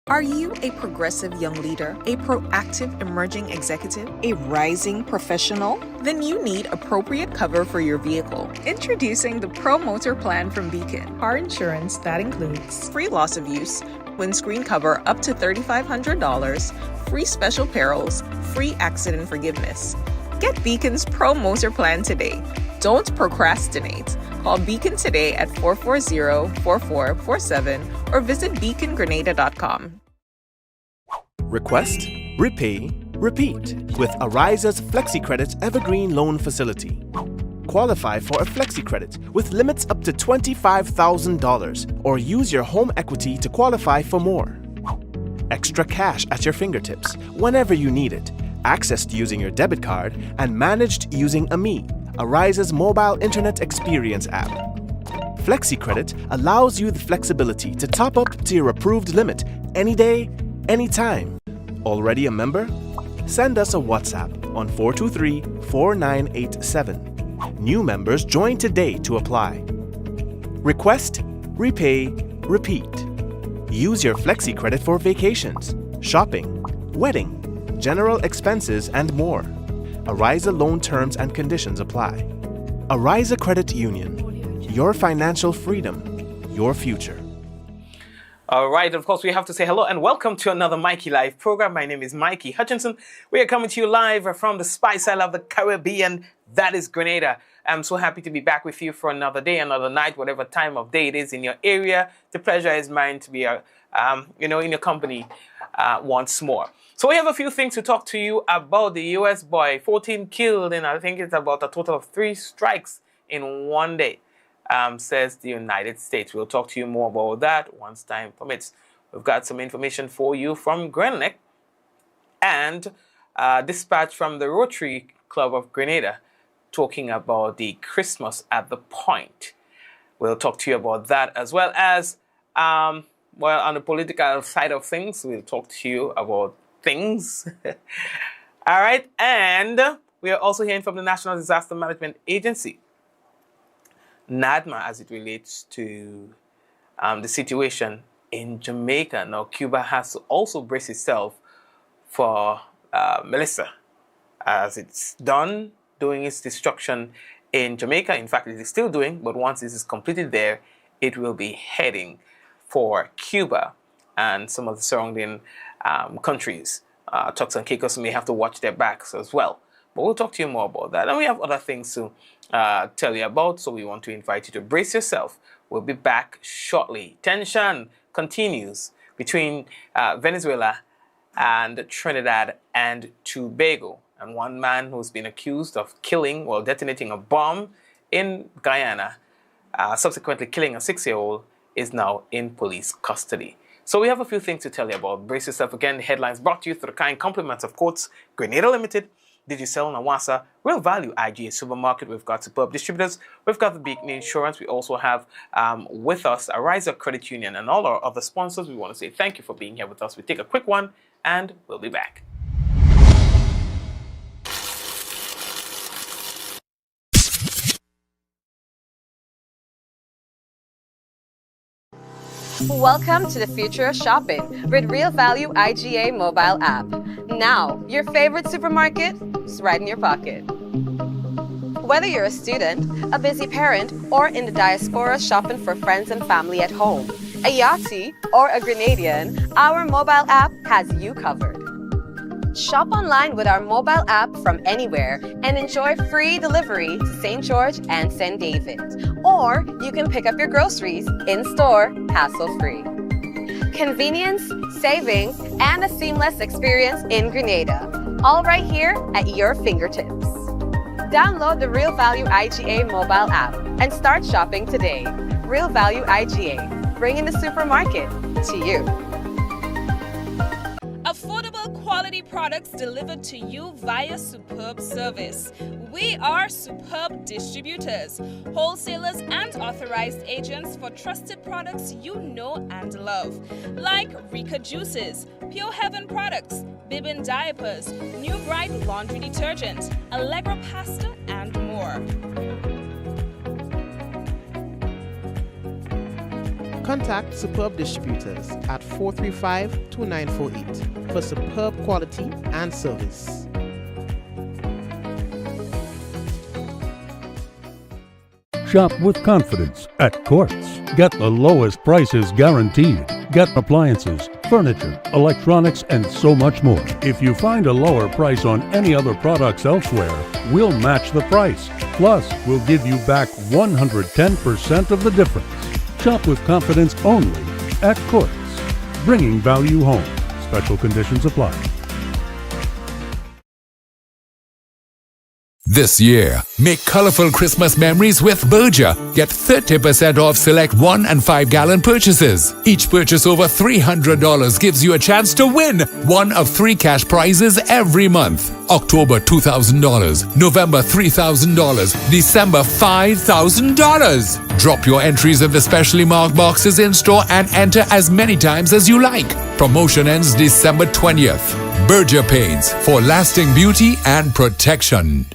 Are you a progressive young leader, a proactive emerging executive, a rising professional? Then you need appropriate cover for your vehicle. Introducing the Pro Motor Plan from Beacon. Car insurance that includes free loss of use, windscreen cover up to $3,500, free special perils, free accident forgiveness. Get Beacon's Pro Motor Plan today. Don't procrastinate. Call Beacon today at 440-4447 or visit beacongrenada.com. Request, repay, repeat with Ariza's FlexiCredit Evergreen Loan Facility. Qualify for a FlexiCredit with limits up to $25,000 or use your home equity to qualify for more. Extra cash at your fingertips whenever you need it, accessed using your debit card and managed using AMI, Ariza's mobile internet experience app. FlexiCredit allows you the flexibility to top up to your approved limit any day, anytime. Already a member? Send us a WhatsApp on 423-4987. New members join today to apply. Request, repay, repeat. Use your FlexiCredit for vacations, shopping, wedding, general expenses, and more. Ariza loan terms and conditions apply. Ariza Credit Union. Your financial freedom, your future. All right, of course, we have to say hello and welcome to another Mikey Live program. My name is Mikey Hutchinson. We are coming to you live from the Spice Isle of the Caribbean, that is Grenada. I'm so happy to be back with you for another day, another night, whatever time of day it is in your area. The pleasure is mine to be, in your company once more. So we have a few things to talk to you about. The U.S. boy, 14 killed, and I think it's about a total of 3 strikes in one day, says the United States. We'll talk to you more about that once time permits. We've got some information for you from Grenada and dispatch from the Rotary Club of Grenada talking about the Christmas at the Point. We'll talk to you about that as well as, on the political side of things, we'll talk to you about things. All right, and we are also hearing from the National Disaster Management Agency, NADMA, as it relates to the situation in Jamaica. Now, Cuba has to also brace itself for Melissa, as it's done doing its destruction in Jamaica. In fact, it is still doing, but once this is completed there, it will be heading for Cuba and some of the surrounding countries. Turks and Caicos may have to watch their backs as well. But we'll talk to you more about that. And we have other things to tell you about, so we want to invite you to brace yourself. We'll be back shortly. Tension continues between Venezuela and Trinidad and Tobago. And one man who's been accused of killing while detonating a bomb in Guyana, subsequently killing a 6-year-old, is now in police custody. So we have a few things to tell you about. Brace yourself again. The headlines brought to you through the kind compliments of Courts, Grenada Limited, Digicel, Nawasa, Real Value IGA Supermarket. We've got superb distributors. We've got the Beacon Insurance. We also have with us Ariza Credit Union and all our other sponsors. We want to say thank you for being here with us. We take a quick one and we'll be back. Welcome to the future of shopping with Real Value IGA mobile app. Now, your favorite supermarket is right in your pocket. Whether you're a student, a busy parent, or in the diaspora shopping for friends and family at home, a Yachty, or a Grenadian, our mobile app has you covered. Shop online with our mobile app from anywhere and enjoy free delivery to St. George and St. David. Or you can pick up your groceries in-store, hassle-free. Convenience, savings, and a seamless experience in Grenada. All right here at your fingertips. Download the Real Value IGA mobile app and start shopping today. Real Value IGA, bringing the supermarket to you. Affordable quality products delivered to you via superb service. We are superb distributors, wholesalers and authorized agents for trusted products you know and love, like Rika Juices, Pure Heaven products, Bibbin diapers, New Bright laundry detergent, Allegra pasta, and more. Contact Superb Distributors at 435-2948 for superb quality and service. Shop with confidence at Quartz. Get the lowest prices guaranteed. Get appliances, furniture, electronics, and so much more. If you find a lower price on any other products elsewhere, we'll match the price. Plus, we'll give you back 110% of the difference. Shop with confidence only at Quartz. Bringing value home. Special conditions apply. This year, make colorful Christmas memories with Berger. Get 30% off select 1 and 5 gallon purchases. Each purchase over $300 gives you a chance to win one of 3 cash prizes every month. October $2,000, November $3,000, December $5,000. Drop your entries in the specially marked boxes in store and enter as many times as you like. Promotion ends December 20th. Berger Paints for lasting beauty and protection.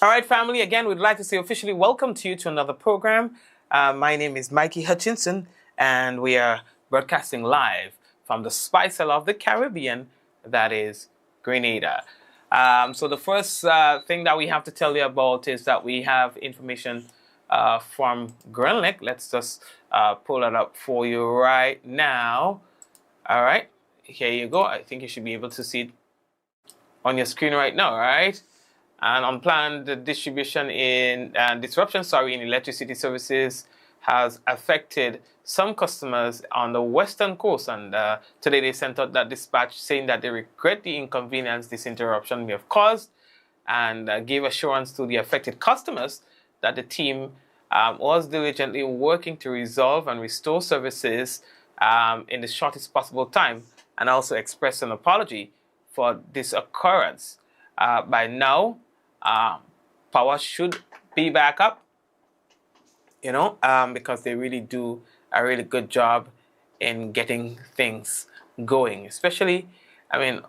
All right, family, again, we'd like to say officially welcome to you to another program. My name is Mikey Hutchinson, and we are broadcasting live from the Spice of the Caribbean, that is Grenada. So the first thing that we have to tell you about is that we have information from Grenlec. Let's just pull it up for you right now. All right, here you go. I think you should be able to see it on your screen right now, all right? And unplanned distribution in disruption, in electricity services has affected some customers on the western coast. And today they sent out that dispatch saying that they regret the inconvenience this interruption may have caused, and gave assurance to the affected customers that the team was diligently working to resolve and restore services in the shortest possible time, and also expressed an apology for this occurrence. By now, power should be back up, because they really do a really good job in getting things going. Especially, when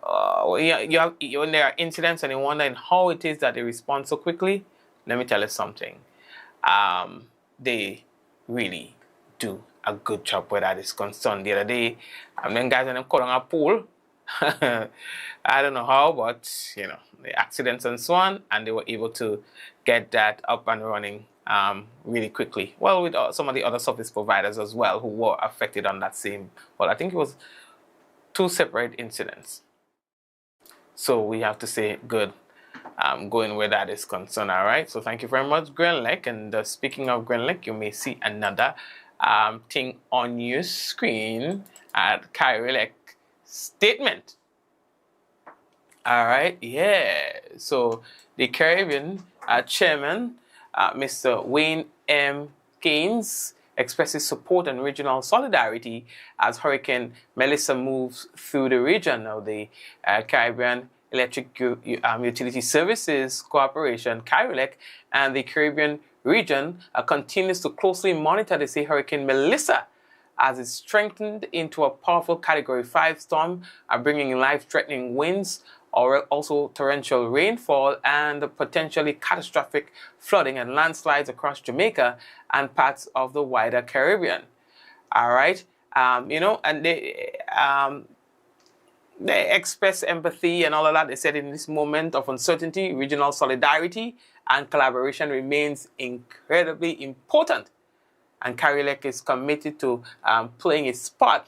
there are incidents and you're wondering how it is that they respond so quickly, let me tell you something. They really do a good job where that is concerned. The other day, them guys and them caught on a pool. I don't know how, but the accidents and so on, and they were able to get that up and running really quickly. Well, with some of the other service providers as well who were affected on that same, I think it was 2 separate incidents. So we have to say good going where that is concerned, all right? So thank you very much, Grenlec. And speaking of Grenlec, you may see another thing on your screen at Carolec statement. All right, yeah. So the Caribbean chairman, Mr. Wayne M. Gaines, expresses support and regional solidarity as Hurricane Melissa moves through the region. Now, the Caribbean Electric Utility Services Corporation, Carolec, and the Caribbean region continues to closely monitor the Hurricane Melissa as it strengthened into a powerful Category 5 storm, bringing life-threatening winds, or also torrential rainfall, and potentially catastrophic flooding and landslides across Jamaica and parts of the wider Caribbean. All right, and they express empathy and all of that. They said in this moment of uncertainty, regional solidarity and collaboration remains incredibly important. And Carolec is committed to playing its part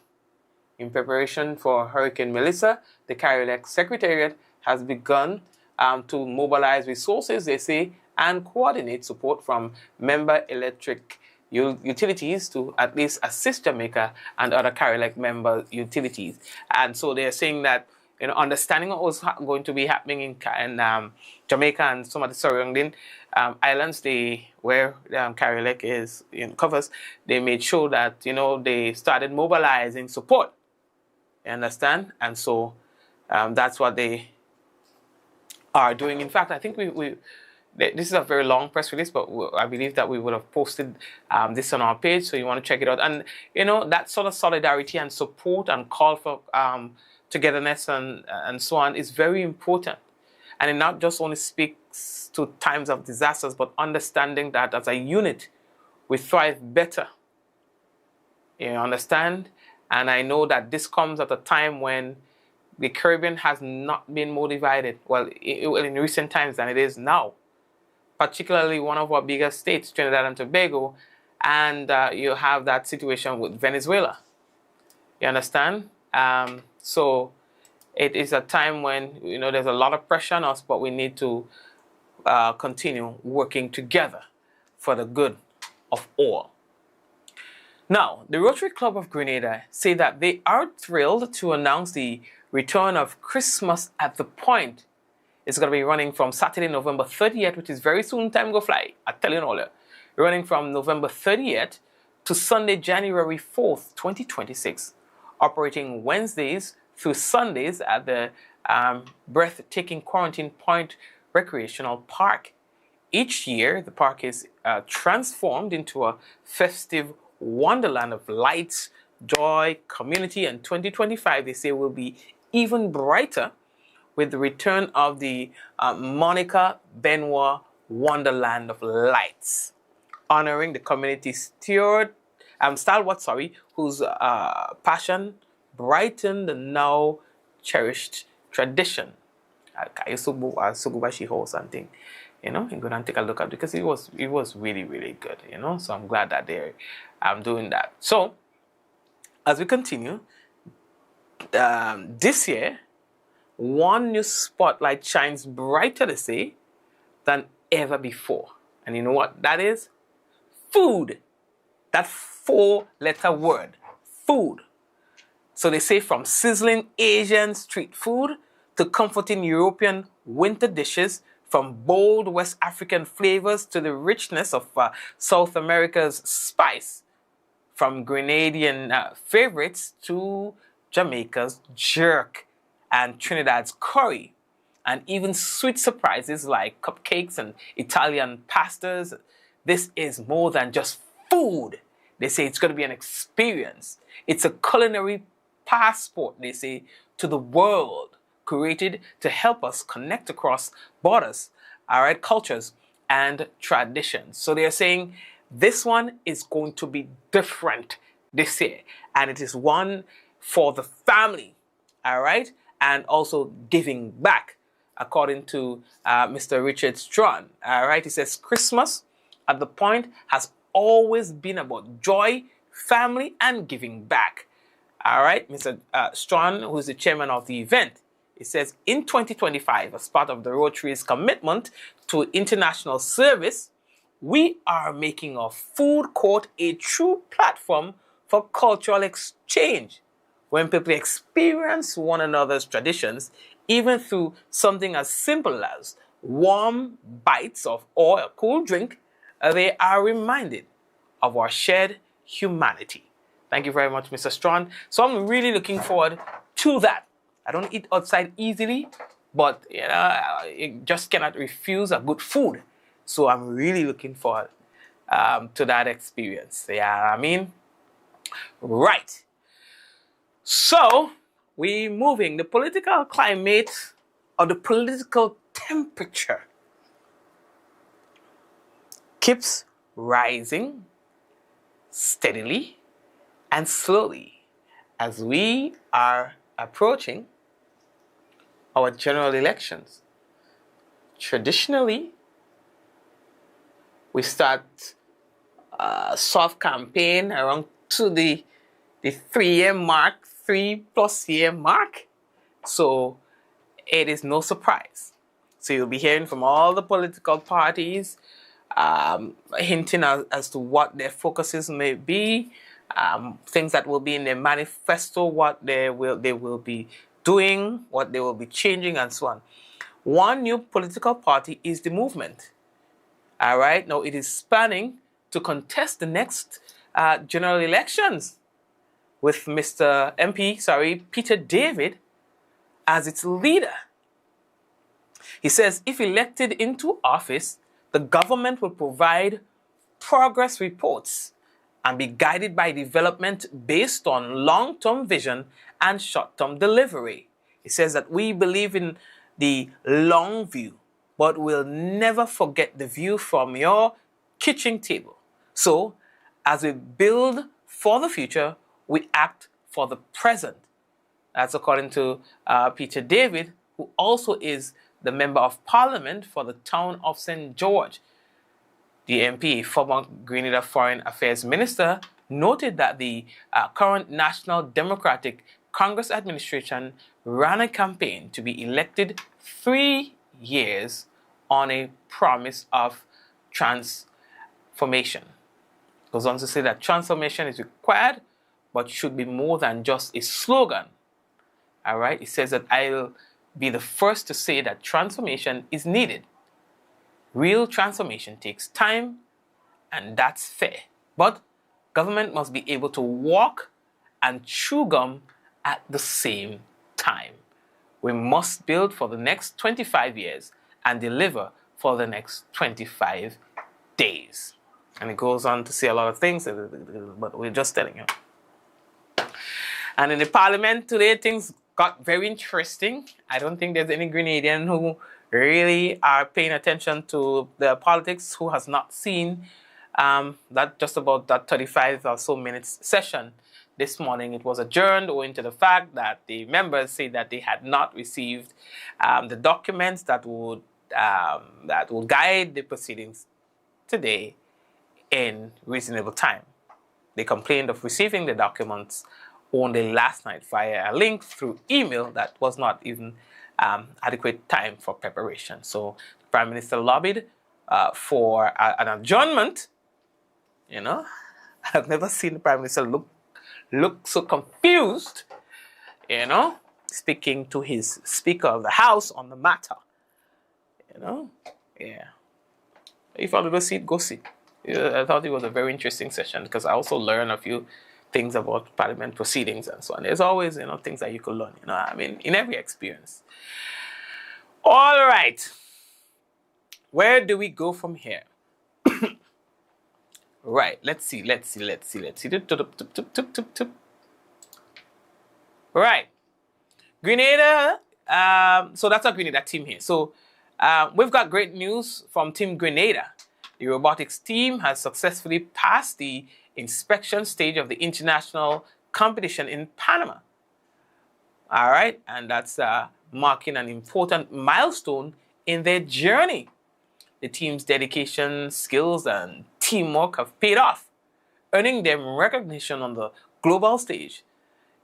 in preparation for Hurricane Melissa. The Carolec Secretariat has begun to mobilize resources, they say, and coordinate support from member electric utilities to at least assist Jamaica and other Carolec member utilities. And so they're saying that, understanding what was going to be happening in Jamaica and some of the surrounding islands, where Carolec is covers, they made sure that they started mobilizing support. You understand? And so that's what they are doing. In fact, I think this is a very long press release, but I believe that we would have posted this on our page, so you want to check it out. And that sort of solidarity and support and call for togetherness and so on is very important. And it not just only speaks to times of disasters, but understanding that as a unit, we thrive better You understand? And I know that this comes at a time when the Caribbean has not been more divided, well, in recent times than it is now. Particularly one of our biggest states, Trinidad and Tobago, and you have that situation with Venezuela. You understand? So it is a time when, you know, there's a lot of pressure on us, but we need to continue working together for the good of all. Now, the Rotary Club of Grenada say that they are thrilled to announce the return of Christmas at the Point. It's going to be running from Saturday, November 30th, which is very soon. Time go fly. I tell you all that. Running from November 30th to Sunday, January 4th, 2026. Operating Wednesdays through Sundays at the breathtaking Quarantine Point Recreational Park. Each year, the park is transformed into a festive wonderland of lights, joy, community, and 2025, they say, will be even brighter with the return of the Monica Benoit Wonderland of Lights, honoring the community stalwart, whose passion brightened the now cherished tradition. Something, you know, and go and take a look at, because it was really, really good, you know. So I'm glad that they're doing that. So as we continue, this year, one new spotlight shines brighter, they say, than ever before. And you know what that is? Food. That 4-letter word, food. So they say, from sizzling Asian street food to comforting European winter dishes, from bold West African flavors to the richness of South America's spice, from Grenadian favorites to Jamaica's jerk and Trinidad's curry, and even sweet surprises like cupcakes and Italian pastas. This is more than just food. They say it's going to be an experience. It's a culinary passport, they say, to the world, created to help us connect across borders, all right, cultures and traditions. So they're saying this one is going to be different this year, and it is one for the family, all right, and also giving back, according to Mr. Richard Strawn, all right. He says Christmas at the Point has always been about joy, family, and giving back. All right, Mr. Strawn, who is the chairman of the event, he says, in 2025, as part of the Rotary's commitment to international service, we are making our food court a true platform for cultural exchange, when people experience one another's traditions, even through something as simple as warm bites of or a cool drink, they are reminded of our shared humanity. Thank you very much, Mr. Strawn. So I'm really looking forward to that. I don't eat outside easily, but you know, you just cannot refuse a good food. So I'm really looking forward to that experience. Yeah, I mean, right. So we're moving. The political climate, or the political temperature, keeps rising steadily and slowly as we are approaching our general elections. Traditionally, we start soft campaign around to the 3-year mark, 3+ year mark. So it is no surprise. So you'll be hearing from all the political parties, hinting as to what their focuses may be, things that will be in their manifesto, what they will be doing, what they will be changing, and so on. One new political party is the Movement. All right, now it is planning to contest the next general elections with Peter David as its leader. He says if elected into office, the government will provide progress reports and be guided by development based on long-term vision and short-term delivery. He says that we believe in the long view, but we'll never forget the view from your kitchen table. So, as we build for the future, we act for the present. That's according to Peter David, who also is the Member of Parliament for the town of St. George. The MP, former Grenada Foreign Affairs Minister, noted that the current National Democratic Congress administration ran a campaign to be elected 3 years on a promise of transformation. Goes on to say that transformation is required, but should be more than just a slogan. All right, it says that I'll be the first to say that transformation is needed. Real transformation takes time, and that's fair. But government must be able to walk and chew gum at the same time. We must build for the next 25 years and deliver for the next 25 days. And it goes on to say a lot of things, but we're just telling you. And in the parliament today, things got very interesting. I don't think there's any Grenadian who really are paying attention to the politics who has not seen that just about that 35 or so minutes session this morning. It was adjourned owing to the fact that the members say that they had not received the documents that would guide the proceedings today in reasonable time. They complained of receiving the documents only last night via a link through email that was not even adequate time for preparation. So the Prime Minister lobbied for an adjournment. You know, I've never seen the Prime Minister look so confused, you know, speaking to his Speaker of the House on the matter. You know, yeah. If you want to go see it, go see it. Yeah, I thought it was a very interesting session because I also learned a few things about parliament proceedings and so on. There's always, you know, things that you could learn, you know, I mean, in every experience. All right. Where do we go from here? Right, let's see. Right. Grenada, so that's our Grenada team here. So we've got great news from Team Grenada. The robotics team has successfully passed the inspection stage of the international competition in Panama. All right, and that's marking an important milestone in their journey. The team's dedication, skills, and teamwork have paid off, earning them recognition on the global stage.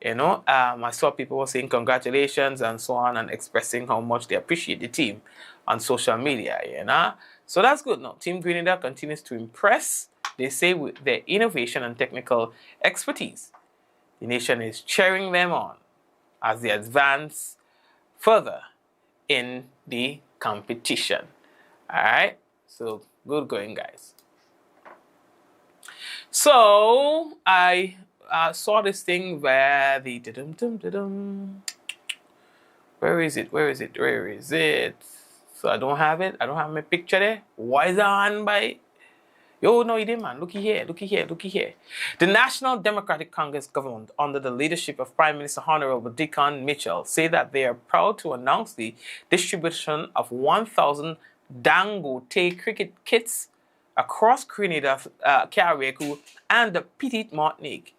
You know, I saw people were saying congratulations and so on and expressing how much they appreciate the team on social media, you know. So that's good. Now, Team Grenada continues to impress, they say, with their innovation and technical expertise. The nation is cheering them on as they advance further in the competition. All right, so good going, guys. So I saw this thing where the where is it? So I don't have it. I don't have my picture there. Why is it on by? Yo, no, you didn't, man. Looky here. The National Democratic Congress government, under the leadership of Prime Minister Honorable Dickon Mitchell, say that they are proud to announce the distribution of 1,000 Dangote cricket kits across Grenada, Carriacou, and the Petite Martinique.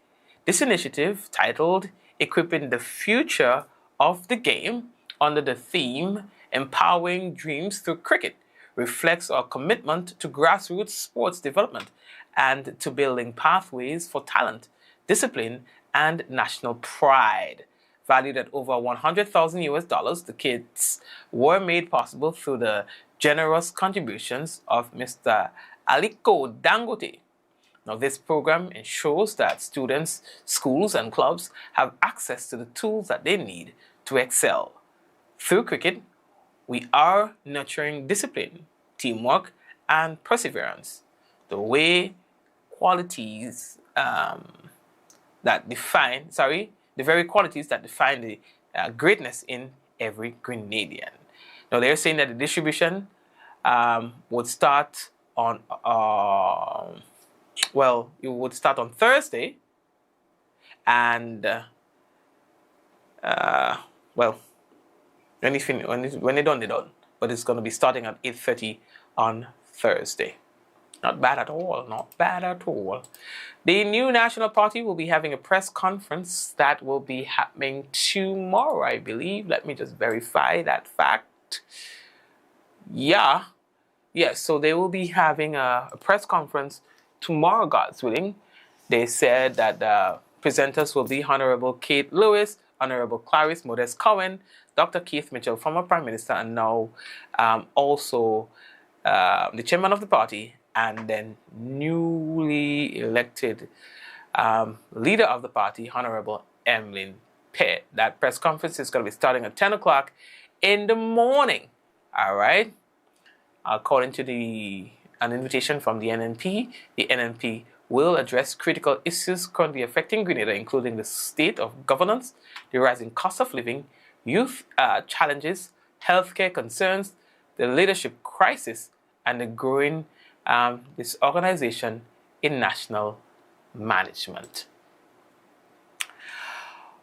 This initiative, titled Equipping the Future of the Game, under the theme Empowering Dreams Through Cricket, reflects our commitment to grassroots sports development and to building pathways for talent, discipline, and national pride. Valued at over $100,000, the kits were made possible through the generous contributions of Mr. Aliko Dangote. Now, this program ensures that students, schools, and clubs have access to the tools that they need to excel. Through cricket, we are nurturing discipline, teamwork, and perseverance, the very qualities that define the greatness in every Grenadian. Now, they're saying that the distribution would start on, it would start on Thursday, and when they're done, they're done. But it's going to be starting at 8:30 on Thursday. Not bad at all. Not bad at all. The new National Party will be having a press conference that will be happening tomorrow, I believe. Let me just verify that fact. Yeah. Yes, so they will be having a press conference tomorrow, God's willing. They said that the presenters will be Honorable Kate Lewis, Honorable Clarice Modest Cohen, Dr. Keith Mitchell, former Prime Minister, and now also the chairman of the party, and then newly elected leader of the party, Honorable Emmeline Pitt. That press conference is going to be starting at 10 o'clock in the morning. All right. According to an invitation from the NNP will address critical issues currently affecting Grenada, including the state of governance, the rising cost of living, youth challenges, healthcare concerns, the leadership crisis, and the growing disorganization in national management.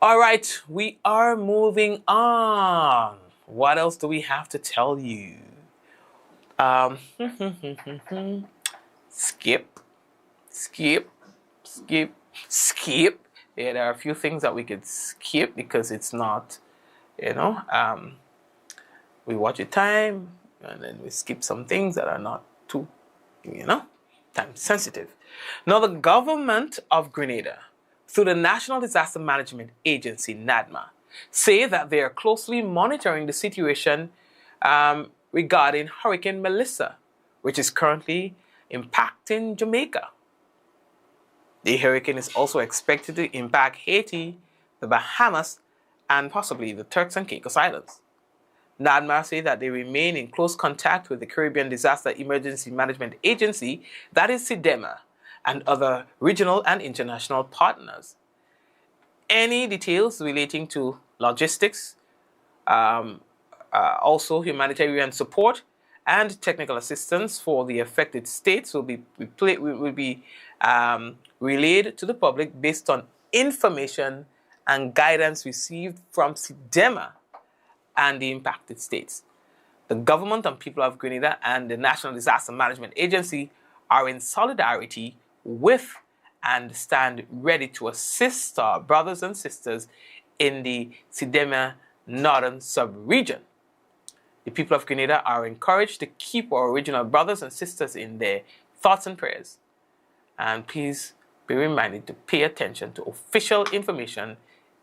All right, we are moving on. What else do we have to tell you? Skip. Yeah, there are a few things that we could skip because it's not, we watch a time and then we skip some things that are not too, time sensitive. Now, the government of Grenada, through the National Disaster Management Agency, NADMA, say that they are closely monitoring the situation regarding Hurricane Melissa, which is currently impacting Jamaica. The hurricane is also expected to impact Haiti, the Bahamas, and possibly the Turks and Caicos Islands. NADMA say that they remain in close contact with the Caribbean Disaster Emergency Management Agency, that is SIDEMA, and other regional and international partners. Any details relating to logistics, also humanitarian support and technical assistance for the affected states will be relayed to the public based on information and guidance received from SIDEMA and the impacted states. The government and people of Grenada and the National Disaster Management Agency are in solidarity with and stand ready to assist our brothers and sisters in the SIDEMA Northern Sub-region. The people of Grenada are encouraged to keep our original brothers and sisters in their thoughts and prayers. And please be reminded to pay attention to official information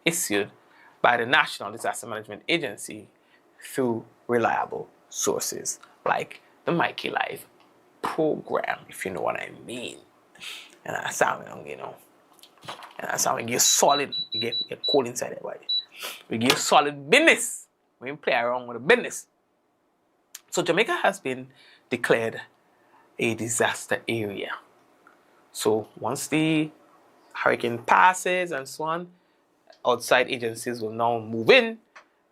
issued by the National Disaster Management Agency through reliable sources like the Mikey Live program, if you know what I mean. And that's how, and that's how we get solid, you get cold inside it, right? We give solid business. We don't play around with the business. So Jamaica has been declared a disaster area. So once the hurricane passes and so on, outside agencies will now move in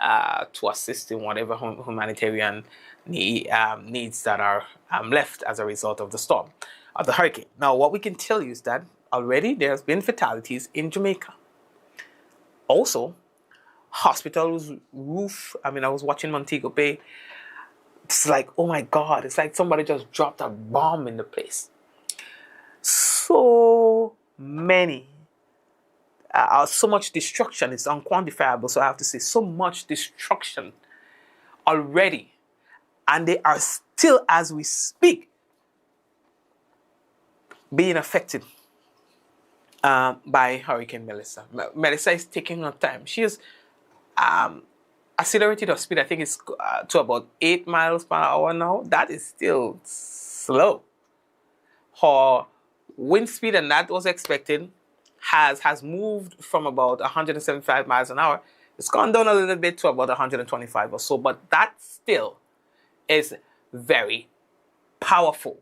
to assist in whatever humanitarian needs that are left as a result of the storm, of the hurricane. Now, what we can tell you is that already there's been fatalities in Jamaica. Also, hospitals roof, I was watching Montego Bay. It's like, oh my God, it's like somebody just dropped a bomb in the place. So many, so much destruction, it's unquantifiable, so I have to say, so much destruction already. And they are still, as we speak, being affected by Hurricane Melissa. Melissa is taking her time. She is accelerated her speed, I think it's to about 8 miles per hour now. That is still slow. Her wind speed, and that was expected, has moved from about 175 miles an hour. It's gone down a little bit to about 125 or so, but that still is very powerful.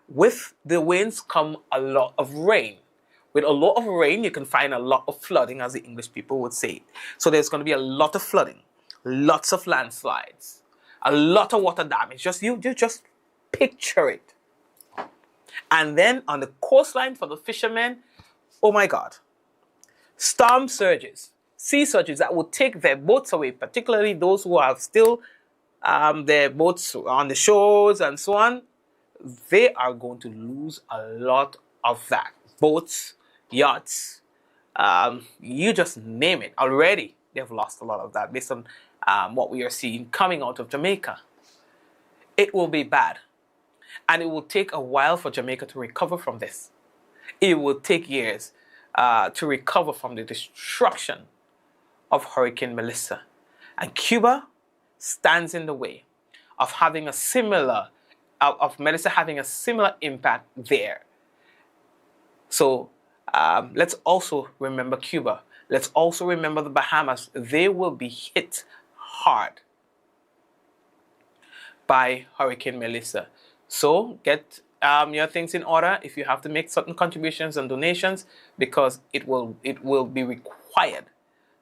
With the winds come a lot of rain. With a lot of rain, you can find a lot of flooding, as the English people would say. So there's going to be a lot of flooding, lots of landslides, a lot of water damage. You just picture it. And then on the coastline for the fishermen, oh my God, storm surges, sea surges that will take their boats away, particularly those who have still their boats on the shores and so on. they are going to lose a lot of that. Boats, yachts, you just name it. Already, they've lost a lot of that based on what we are seeing coming out of Jamaica. It will be bad. And it will take a while for Jamaica to recover from this. It will take years to recover from the destruction of Hurricane Melissa. And Cuba stands in the way of having a similar, of Melissa having a similar impact there. So let's also remember Cuba. Let's also remember the Bahamas. They will be hit hard by Hurricane Melissa. So get your things in order if you have to make certain contributions and donations, because it will be required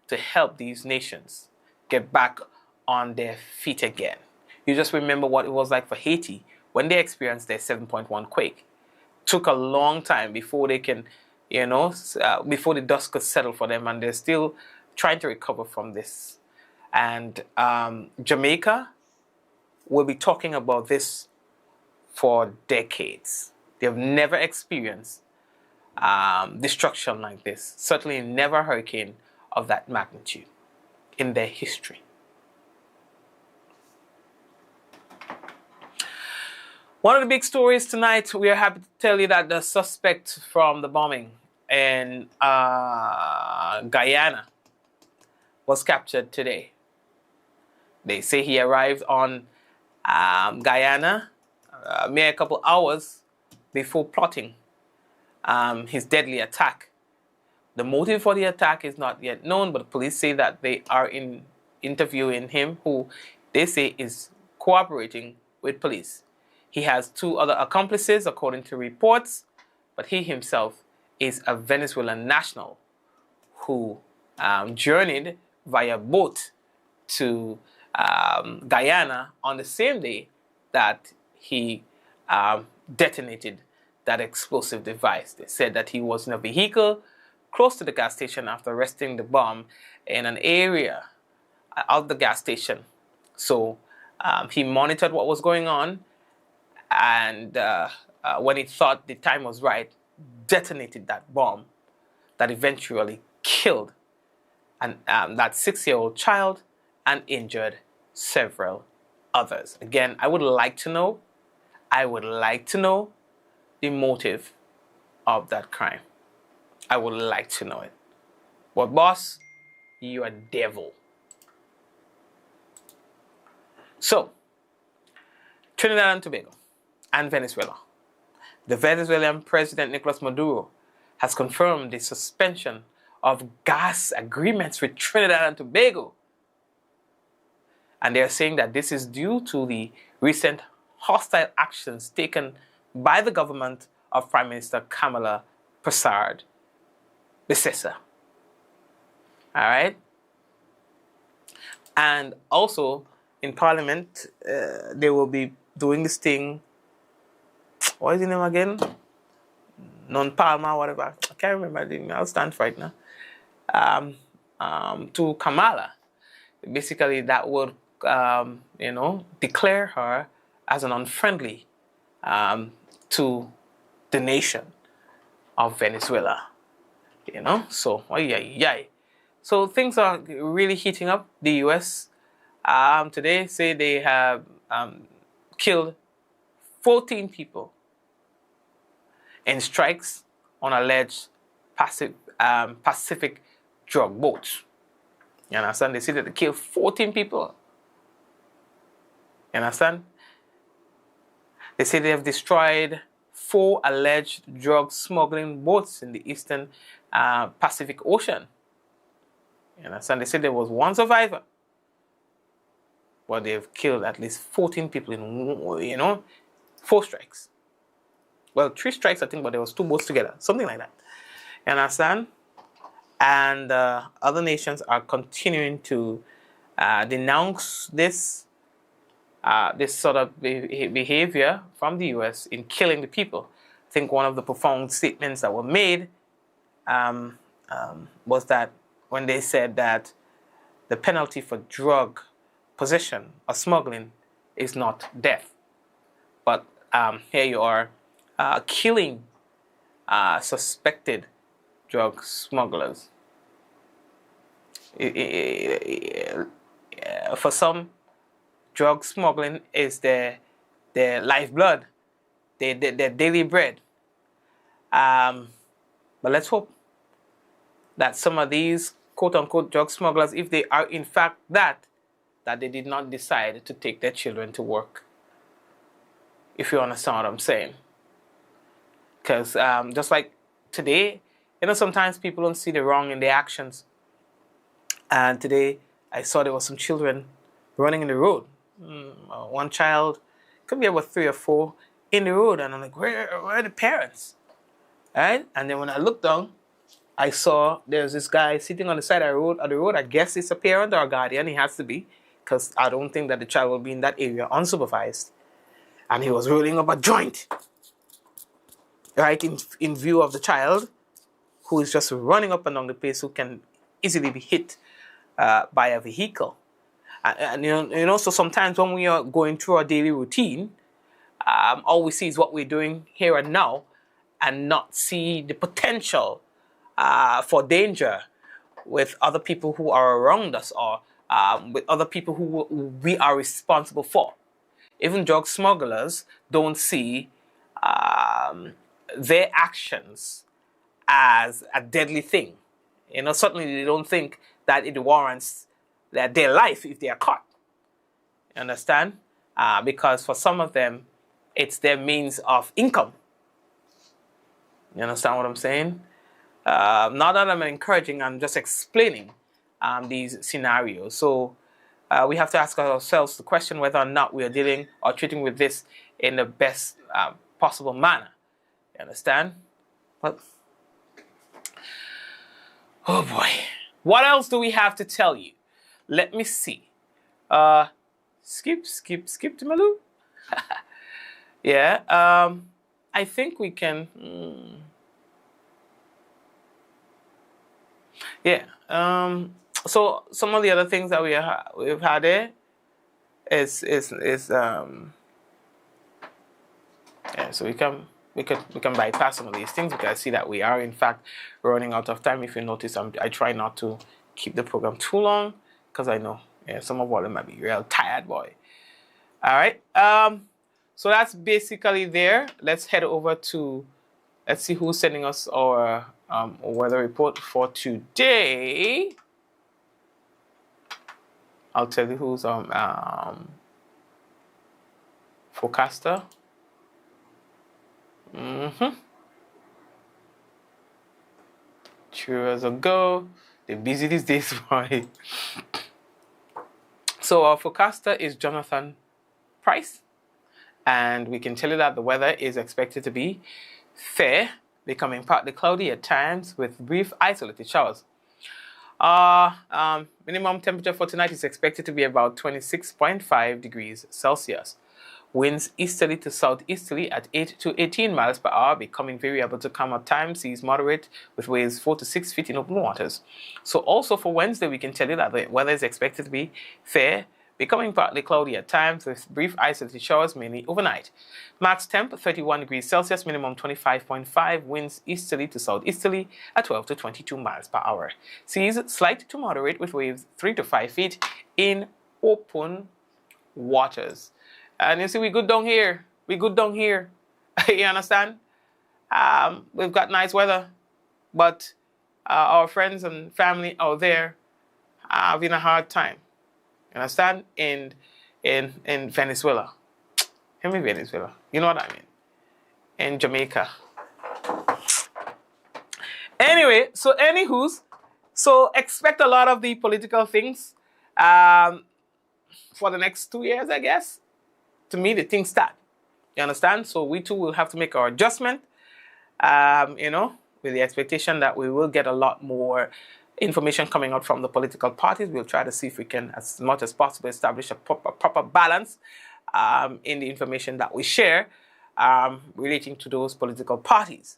to help these nations get back on their feet again. You just remember what it was like for Haiti when they experienced their 7.1 quake. Took a long time before they can, before the dust could settle for them, and they're still trying to recover from this. And Jamaica will be talking about this for decades. They've never experienced destruction like this. Certainly never a hurricane of that magnitude in their history. One of the big stories tonight, we are happy to tell you that the suspect from the bombing in Guyana was captured today. They say he arrived on Guyana mere a couple hours before plotting his deadly attack. The motive for the attack is not yet known, but the police say that they are interviewing him, who they say is cooperating with police. He has 2 other accomplices, according to reports, but he himself is a Venezuelan national who journeyed via boat to Guyana on the same day that he detonated that explosive device. They said that he was in a vehicle close to the gas station after arresting the bomb in an area of the gas station. So he monitored what was going on, and when he thought the time was right, detonated that bomb that eventually killed that 6-year-old child and injured several others. Again, I would like to know the motive of that crime. I would like to know it. But boss, you're a devil. So, Trinidad and Tobago and Venezuela. The Venezuelan President Nicolas Maduro has confirmed the suspension of gas agreements with Trinidad and Tobago. And they are saying that this is due to the recent hostile actions taken by the government of Prime Minister Kamala Persad-Bissessar. All right? And also, in Parliament, they will be doing this thing. What is the name again? Non-Palma, whatever. I can't remember the name. I'll stand for it now. To Kamala. Basically, that would, declare her as an unfriendly to the nation of Venezuela. So, So things are really heating up. The U.S. Today say they have killed 14 people in strikes on alleged Pacific drug boats. You understand? They say that they killed 14 people. You understand? They say they have destroyed 4 alleged drug smuggling boats in the eastern Pacific Ocean. You understand? They say there was 1 survivor. But they've killed at least 14 people in, 4 strikes. Well, 3 strikes, I think, but there was 2 boats together. Something like that. You understand? And other nations are continuing to denounce this sort of behavior from the U.S. in killing the people. I think one of the profound statements that were made was that when they said that the penalty for drug possession or smuggling is not death, but Here you are killing suspected drug smugglers. For some, drug smuggling is their lifeblood, their daily bread. But let's hope that some of these quote-unquote drug smugglers, if they are in fact that they did not decide to take their children to work. If you understand what I'm saying. Because just like today, sometimes people don't see the wrong in their actions. And today, I saw there were some children running in the road. One child, could be about 3 or 4, in the road. And I'm like, where are the parents? Right? And then when I looked down, I saw there's this guy sitting on the side of the road. I guess it's a parent or a guardian. He has to be. Because I don't think that the child will be in that area unsupervised. And he was rolling up a joint. Right? In view of the child, who is just running up and down the place, who can easily be hit by a vehicle. And so sometimes when we are going through our daily routine, all we see is what we're doing here and now, and not see the potential for danger with other people who are around us, or with other people who we are responsible for. Even drug smugglers don't see their actions as a deadly thing. Certainly they don't think that it warrants their life if they are caught. You understand? Because for some of them, it's their means of income. You understand what I'm saying? Not that I'm encouraging, I'm just explaining these scenarios. So we have to ask ourselves the question whether or not we are dealing or treating with this in the best possible manner. You understand? But, oh boy. What else do we have to tell you? Let me see. Skip to Malou. Yeah. I think we can. Yeah. So some of the other things that we've had there is yeah. So we can bypass some of these things because I see that we are in fact running out of time. If you notice, I try not to keep the program too long because I know some of them might be real tired, boy. All right. So that's basically there. Let's head over to, let's see who's sending us our weather report for today. I'll tell you who's forecaster. Sure as a go. They're busy these days, boy. So our forecaster is Jonathan Price. And we can tell you that the weather is expected to be fair, becoming partly cloudy at times with brief isolated showers. Minimum temperature for tonight is expected to be about 26.5 degrees Celsius. Winds easterly to southeasterly at 8 to 18 miles per hour, becoming variable to calm at times. Seas moderate with waves 4 to 6 feet in open waters. So also for Wednesday, we can tell you that the weather is expected to be fair, becoming partly cloudy at times with brief isolated showers mainly overnight. Max temp 31 degrees Celsius, minimum 25.5, winds easterly to southeasterly at 12 to 22 miles per hour. Seas slight to moderate with waves 3 to 5 feet in open waters. And you see, we good down here. We good down here. You understand? We've got nice weather, but our friends and family out there are having a hard time. You understand? In Venezuela. I mean Venezuela. You know what I mean? In Jamaica. Anyway, so anywho's, so expect a lot of the political things for the next 2 years, I guess. To me, the things start. You understand? So we too will have to make our adjustment, with the expectation that we will get a lot more information coming out from the political parties. We'll try to see if we can, as much as possible, establish a proper balance in the information that we share relating to those political parties.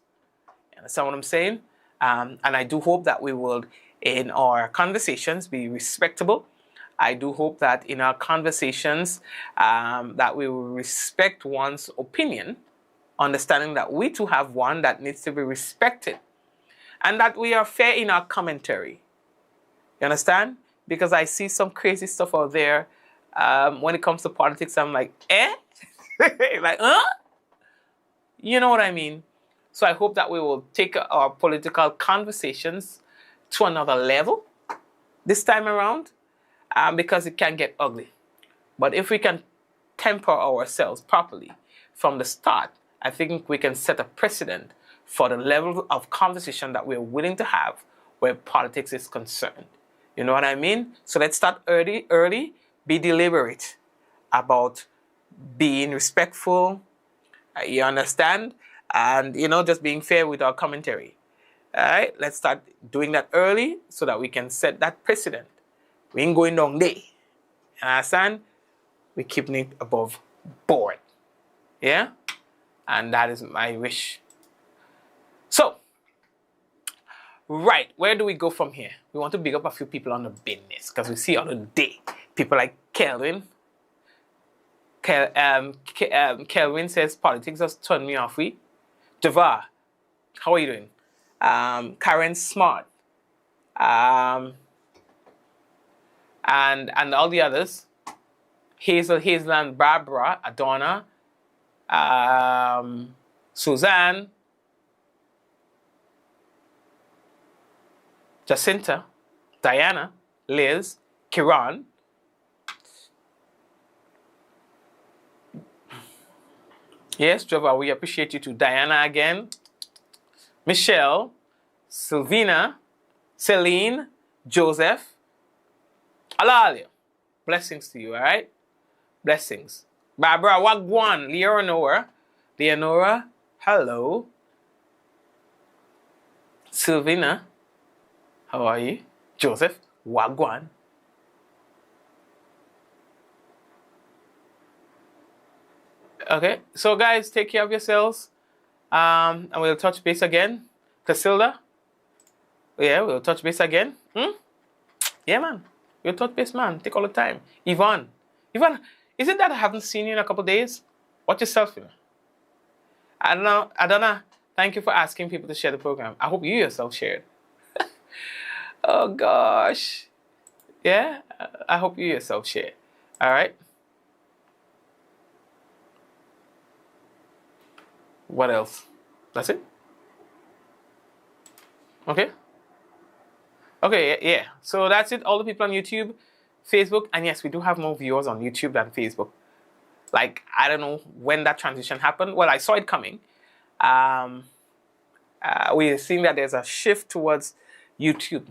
You understand what I'm saying? And I do hope that we will, in our conversations, be respectable I do hope that in our conversations that we will respect one's opinion, understanding that we too have one that needs to be respected, and that we are fair in our commentary. You understand? Because I see some crazy stuff out there when it comes to politics. I'm like, eh? Like, huh? You know what I mean? So I hope that we will take our political conversations to another level this time around, because it can get ugly. But if we can temper ourselves properly from the start, I think we can set a precedent for the level of conversation that we're willing to have where politics is concerned. You know what I mean? So let's start early, be deliberate about being respectful, you understand? And, just being fair with our commentary. All right? Let's start doing that early so that we can set that precedent. We ain't going down there. You understand? We're keeping it above board. Yeah? And that is my wish. So, right, where do we go from here? We want to big up a few people on the business because we see on the day people like Kelvin. Kelvin says politics just turned me off. Javar, how are you doing? Karen Smart, and all the others. Hazelland, Barbara, Adonna, Suzanne, Jacinta, Diana, Liz, Kiran, yes, Trevor, we appreciate you too. Diana again, Michelle, Sylvina, Celine, Joseph, Alalia. Blessings to you, all right? Blessings. Barbara, Wagwan, Leonora, hello. Sylvina, how are you? Joseph, Wagwan. Okay, so guys, take care of yourselves. And we'll touch base again. Casilda, yeah, we'll touch base again. Yeah, man. We'll touch base, man. Take all the time. Yvonne, is it that I haven't seen you in a couple of days? Watch yourself, I don't know. Thank you for asking people to share the program. I hope you yourself shared. Oh, gosh. Yeah, I hope you yourself shared. All right. What else? That's it? Okay. Okay, yeah. So that's it. All the people on YouTube, Facebook, and yes, we do have more viewers on YouTube than Facebook. Like, I don't know when that transition happened. Well, I saw it coming. We're seeing that there's a shift towards YouTube.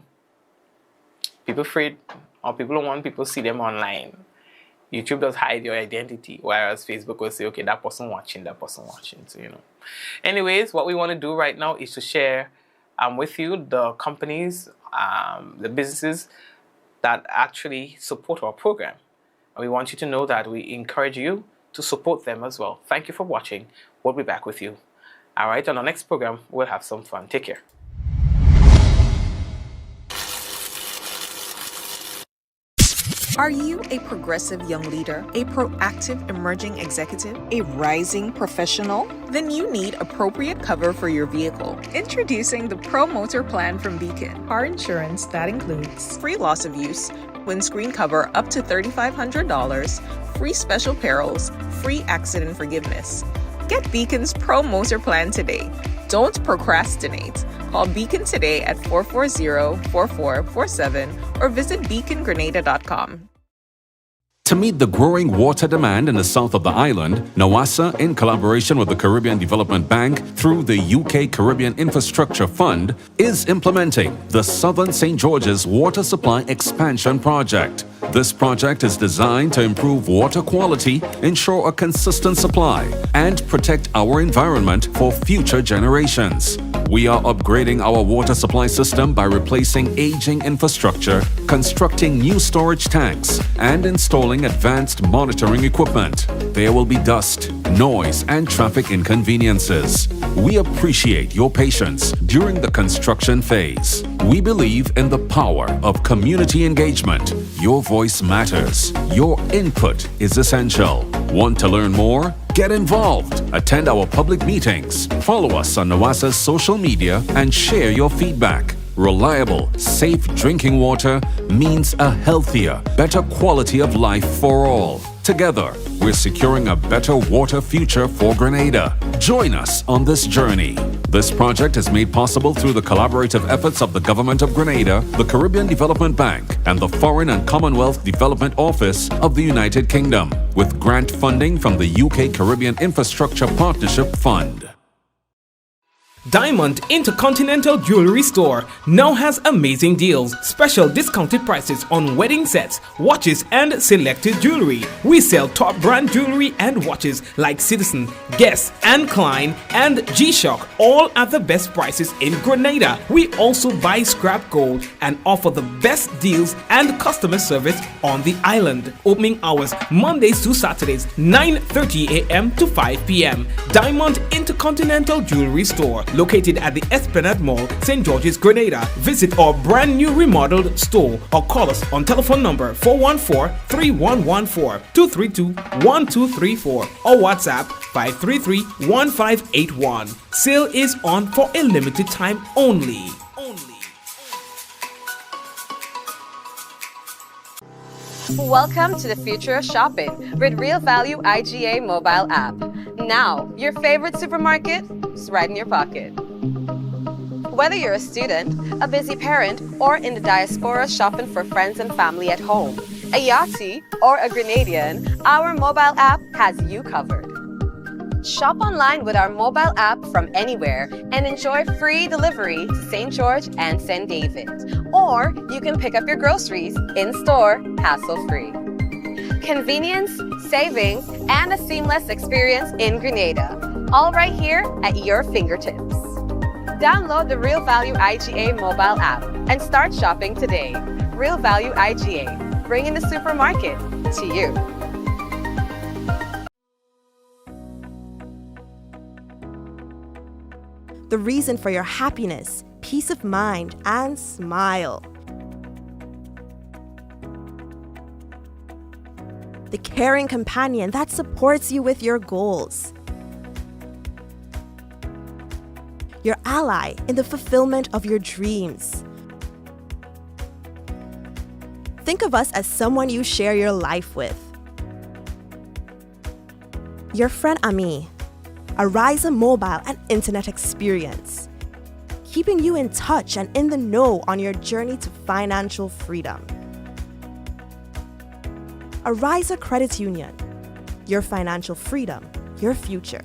People afraid, or people don't want people to see them online. YouTube does hide your identity, whereas Facebook will say, okay, that person watching. So, Anyways, what we want to do right now is to share with you the companies, the businesses that actually support our program. And we want you to know that we encourage you to support them as well. Thank you for watching. We'll be back with you. All right, on the next program, we'll have some fun. Take care. Are you a progressive young leader, a proactive emerging executive, a rising professional? Then you need appropriate cover for your vehicle. Introducing the Pro Motor Plan from Beacon. Car insurance that includes free loss of use, windscreen cover up to $3,500, free special perils, free accident forgiveness. Get Beacon's Pro Motor Plan today. Don't procrastinate. Call Beacon today at 440-4447 or visit beacongrenada.com. To meet the growing water demand in the south of the island, NAWASA, in collaboration with the Caribbean Development Bank through the UK Caribbean Infrastructure Fund, is implementing the Southern St. George's Water Supply Expansion Project. This project is designed to improve water quality, ensure a consistent supply, and protect our environment for future generations. We are upgrading our water supply system by replacing aging infrastructure, constructing new storage tanks, and installing advanced monitoring equipment. There will be dust, noise, and traffic inconveniences. We appreciate your patience during the construction phase. We believe in the power of community engagement. Your voice matters. Your input is essential. Want to learn more? Get involved. Attend our public meetings. Follow us on NOASA's social media and share your feedback. Reliable, safe drinking water means a healthier, better quality of life for all. Together, we're securing a better water future for Grenada. Join us on this journey. This project is made possible through the collaborative efforts of the Government of Grenada, the Caribbean Development Bank, and the Foreign and Commonwealth Development Office of the United Kingdom, with grant funding from the UK Caribbean Infrastructure Partnership Fund. Diamond Intercontinental Jewelry Store now has amazing deals, special discounted prices on wedding sets, watches and selected jewelry. We sell top brand jewelry and watches like Citizen, Guess and Klein and G-Shock, all at the best prices in Grenada. We also buy scrap gold and offer the best deals and customer service on the island. Opening hours Mondays to Saturdays 9:30 a.m. to 5 p.m. Diamond Intercontinental Jewelry Store, located at the Esplanade Mall, St. George's, Grenada. Visit our brand new remodeled store or call us on telephone number 414-3114, 232-1234 or WhatsApp 533-1581. Sale is on for a limited time only. Welcome to the future of shopping with Real Value IGA mobile app. Now, your favorite supermarket is right in your pocket. Whether you're a student, a busy parent, or in the diaspora shopping for friends and family at home, a Yachty, or a Grenadian, our mobile app has you covered. Shop online with our mobile app from anywhere and enjoy free delivery to St. George and St. David. Or you can pick up your groceries in-store, hassle-free. Convenience, savings, and a seamless experience in Grenada. All right here at your fingertips. Download the Real Value IGA mobile app and start shopping today. Real Value IGA, bringing the supermarket to you. The reason for your happiness, peace of mind, and smile. The caring companion that supports you with your goals. Your ally in the fulfillment of your dreams. Think of us as someone you share your life with. Your friend Ami. A Risa mobile and internet experience, keeping you in touch and in the know on your journey to financial freedom. A Risa Credit Union, your financial freedom, your future.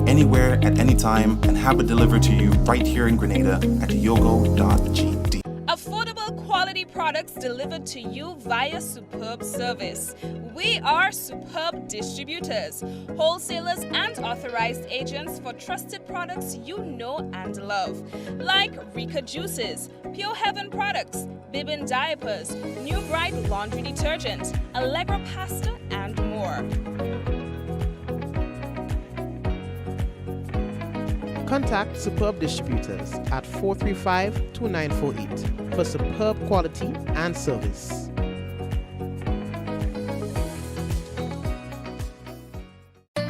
Anywhere at any time and have it delivered to you right here in Grenada at yogo.gd. Affordable quality products delivered to you via Superb Service. We are Superb Distributors, wholesalers and authorized agents for trusted products you know and love, like Rika Juices, Pure Heaven products, Bibbin diapers, New Bright laundry detergent, Allegra pasta, and more. Contact Superb Distributors at 435-2948 for superb quality and service.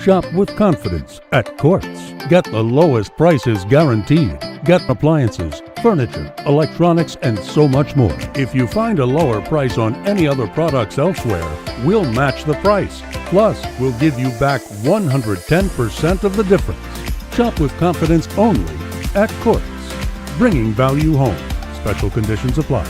Shop with confidence at Quartz. Get the lowest prices guaranteed. Get appliances, furniture, electronics, and so much more. If you find a lower price on any other products elsewhere, we'll match the price. Plus, we'll give you back 110% of the difference. Shop with confidence only at Quartz. Bringing value home. Special conditions apply.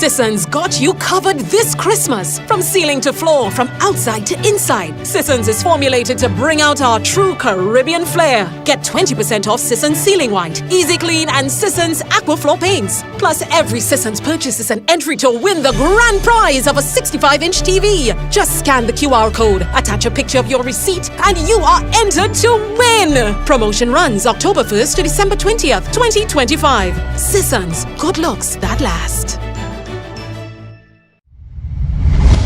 Sissons got you covered this Christmas. From ceiling to floor, from outside to inside, Sissons is formulated to bring out our true Caribbean flair. Get 20% off Sissons Ceiling White, Easy Clean, and Sissons Aquaflow paints. Plus, every Sissons purchase is an entry to win the grand prize of a 65-inch TV. Just scan the QR code, attach a picture of your receipt, and you are entered to win. Promotion runs October 1st to December 20th, 2025. Sissons, good looks that last.